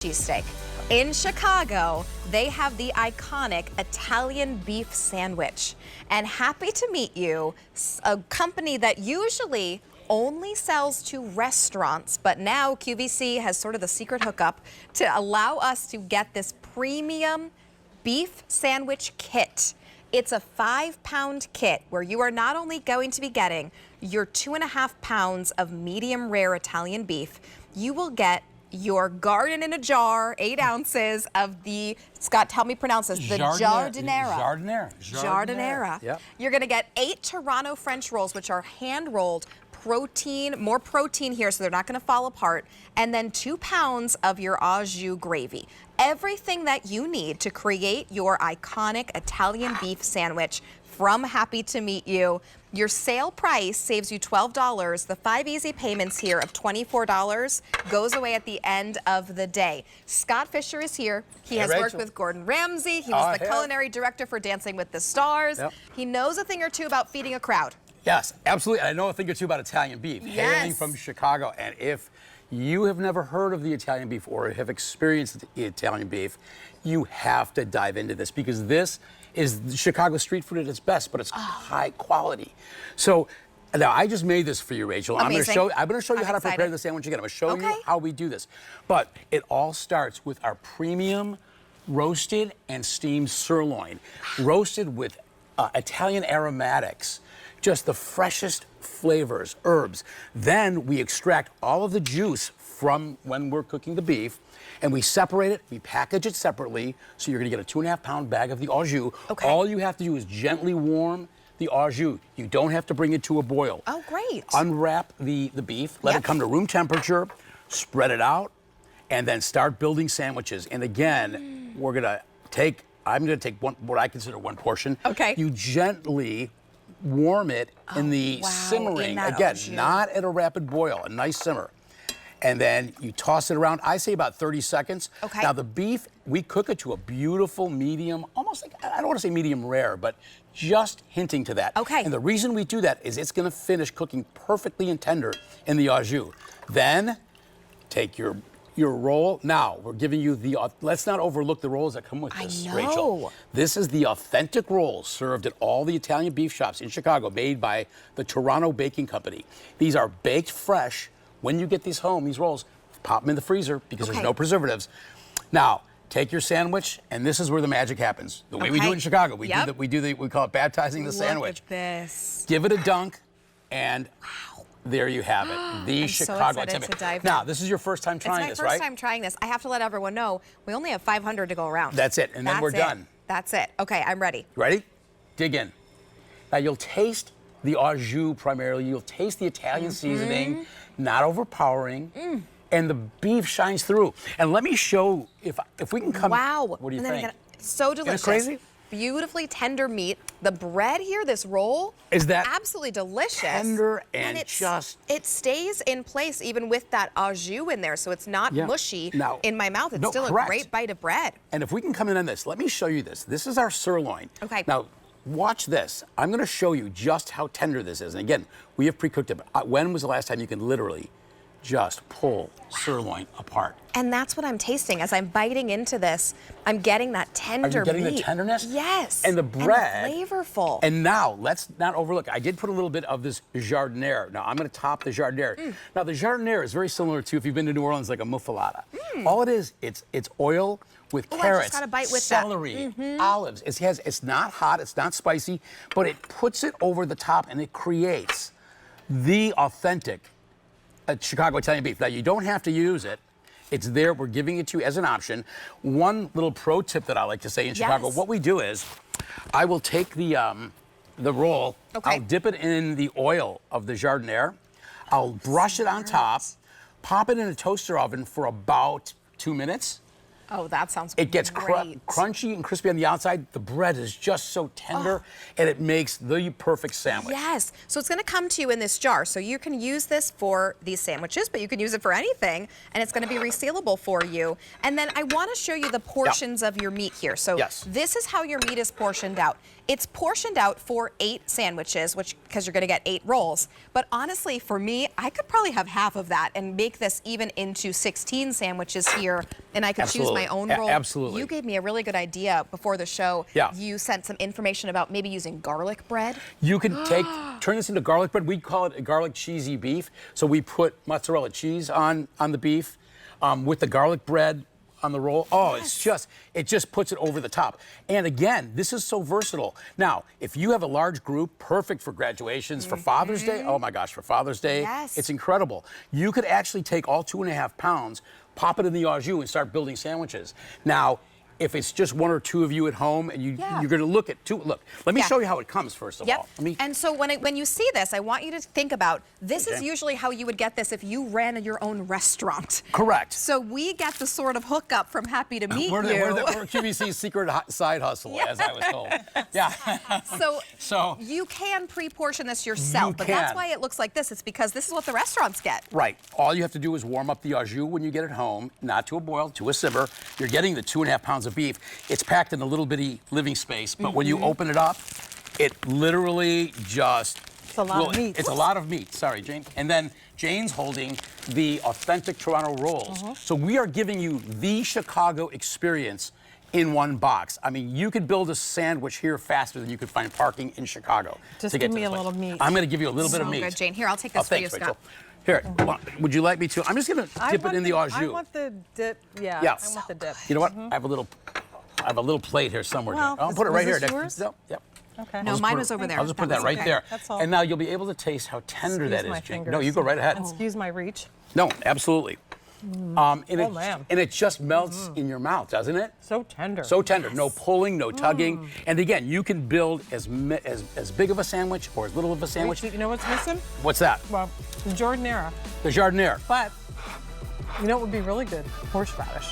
cheesesteak. In Chicago, they have the iconic Italian beef sandwich. And happy to meet you, a company that usually only sells to restaurants, but now QVC has sort of the secret hookup to allow us to get this premium beef sandwich kit. It's a 5-pound kit where you are not only going to be getting your 2.5 pounds of medium rare Italian beef, you will get your garden in a jar, 8 ounces of the, Scott, tell me pronounce this, the Giardiniera. Giardiniera. Yep. You're gonna get 8 Toronto French rolls, which are hand-rolled, protein, more protein here, so they're not gonna fall apart, and then 2 pounds of your au jus gravy. Everything that you need to create your iconic Italian beef sandwich from Happy to Meet You. Your sale price saves you $12. The 5 easy payments here of $24 goes away at the end of the day. Scott Fisher is here. He has worked with Gordon Ramsay. He was the culinary director for Dancing with the Stars. Yep. He knows a thing or two about feeding a crowd. Yes, absolutely. I know a thing or two about Italian beef. Yes. Hailing from Chicago. And if you have never heard of the Italian beef or have experienced the Italian beef, you have to dive into this because this is Chicago street food at its best, but it's high quality. So now I just made this for you, Rachel. Amazing. I'm going to show you how to prepare the sandwich again. I'm going to show you how we do this. But it all starts with our premium roasted and steamed sirloin, roasted with Italian aromatics, just the freshest flavors, herbs. Then we extract all of the juice from when we're cooking the beef, and we separate it, we package it separately, so you're gonna get a 2.5 pound bag of the au jus. Okay. All you have to do is gently warm the au jus. You don't have to bring it to a boil. Oh, great. Unwrap the beef, let it come to room temperature, spread it out, and then start building sandwiches. And again, I'm gonna take what I consider one portion. Okay. You gently warm it in the simmering, again, not at a rapid boil, a nice simmer. And then you toss it around, I say about 30 seconds. Okay. Now the beef, we cook it to a beautiful medium, almost like, I don't want to say medium rare, but just hinting to that. Okay. And the reason we do that is it's gonna finish cooking perfectly and tender in the au jus. Then take your roll. Now, we're giving you let's not overlook the rolls that come with this, Rachel. This is the authentic rolls served at all the Italian beef shops in Chicago, made by the Toronto Baking Company. These are baked fresh. When you get these home, these rolls, pop them in the freezer because there's no preservatives. Now, take your sandwich, and this is where the magic happens. The way we do it in Chicago, we call it baptizing the sandwich. Look at this. Give it a dunk, and there you have it. The Chicago Italian. Now, this is your first time trying this, right? It's my first time trying this. I have to let everyone know we only have 500 to go around. That's it, and then we're done. That's it. Okay, I'm ready. Ready? Dig in. Now, you'll taste the au jus primarily. You'll taste the Italian seasoning, not overpowering, and the beef shines through. And let me show if we can come. Wow! What do you think? So delicious. Isn't it crazy? Beautifully tender meat. The bread here, this roll, is that absolutely delicious. Tender and it stays in place even with that au jus in there, so it's not mushy in my mouth. It's still a great bite of bread. And if we can come in on this, let me show you this. This is our sirloin. Okay. Now, watch this. I'm going to show you just how tender this is. And again, we have pre-cooked it. When was the last time you can literally just pull sirloin apart? And that's what I'm tasting. As I'm biting into this, I'm getting that tender meat. Are you getting the tenderness? Yes. And the bread. And flavorful. And now, let's not overlook, I did put a little bit of this Giardiniera. Now, I'm going to top the Giardiniera. Now, the Giardiniera is very similar to, if you've been to New Orleans, like a muffalata. All it is, it's oil with carrots, I just got a bite with celery, olives. It's not hot, it's not spicy, but it puts it over the top and it creates the authentic Chicago Italian beef. Now, you don't have to use it. It's there. We're giving it to you as an option. One little pro tip that I like to say in Chicago, what we do is I will take the roll, I'll dip it in the oil of the Giardiniera, I'll brush it on top, pop it in a toaster oven for about 2 minutes, Oh, that sounds It gets great. crunchy and crispy on the outside. The bread is just so tender, and it makes the perfect sandwich. Yes. So it's going to come to you in this jar. So you can use this for these sandwiches, but you can use it for anything, and it's going to be resealable for you. And then I want to show you the portions of your meat here. So this is how your meat is portioned out. It's portioned out for 8 sandwiches, which because you're going to get 8 rolls. But honestly, for me, I could probably have half of that and make this even into 16 sandwiches here, and I could choose my own roll. Absolutely. You gave me a really good idea before the show. Yeah. You sent some information about maybe using garlic bread. You can turn this into garlic bread. We call it a garlic cheesy beef. So we put mozzarella cheese on the beef with the garlic bread on the roll. Oh, it just puts it over the top. And again, this is so versatile. Now, if you have a large group, perfect for graduations, for Father's Day. Oh my gosh, for Father's Day, it's incredible. You could actually take all 2.5 pounds, pop it in the au jus, and start building sandwiches. Now, if it's just 1 or 2 of you at home and you're going to look at 2, look, let me show you how it comes first of all. And so when you see this, I want you to think about, this is usually how you would get this if you ran your own restaurant. Correct. So we get the sort of hookup from Happy to Meet We're You. We're QVC's secret side hustle, as I was told. Yeah. So you can pre-portion this yourself, but that's why it looks like this. It's because this is what the restaurants get. Right. All you have to do is warm up the au jus when you get it home, not to a boil, to a simmer. You're getting the 2.5 pounds of beef. It's packed in a little bitty living space, but when you open it up, it literally just... It's a lot of meat. It's a lot of meat. Sorry, Jane. And then Jane's holding the authentic Toronto rolls. So we are giving you the Chicago experience in one box. I mean, you could build a sandwich here faster than you could find parking in Chicago. Just give me a little meat. I'm going to give you a little bit of meat. Good, Jane. Here, I'll take this for you, Rachel. Scott. Here, would you like me to? I'm just going to dip it in the au jus. I want the dip. Yeah. I want the dip. You know what? I have a little plate here somewhere. Well, I'll put it right here. Yours? No, yep. Okay. No, mine was over there. I'll just put that right there. That's all. And now you'll be able to taste how tender that is, Jane. No, you go right ahead. Excuse my reach. No, absolutely. And it just melts in your mouth, doesn't it? So tender. So tender. No pulling, no tugging. And again, you can build as big of a sandwich or as little of a sandwich. You know what's missing? What's that? Well, the jardinera. The jardiniere. But you know what would be really good? Horseradish.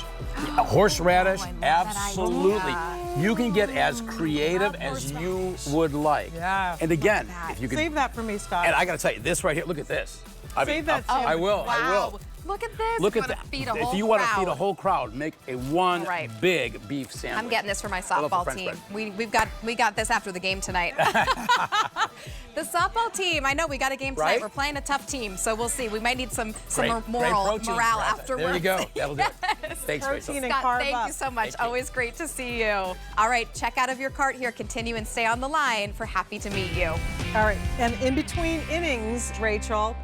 Horseradish, absolutely. You can get as creative as you would like. Yeah. And again, if you can save that for me, Scott. And I got to tell you, this right here, look at this. Save that. I will. Wow. I will. Look at this. Look at that. If you want to feed a whole crowd, make a big beef sandwich. I'm getting this for my softball team. We got this after the game tonight. The softball team. I know we got a game tonight. Right? We're playing a tough team, so we'll see. We might need some morale afterwards. There you go. That'll do it. Thanks, Rachel. Protein and Scott, carb thank you so much. Always great to see you. All right, check out of your cart here. Continue and stay on the line for Happy to Meet You. All right, and in between innings, Rachel,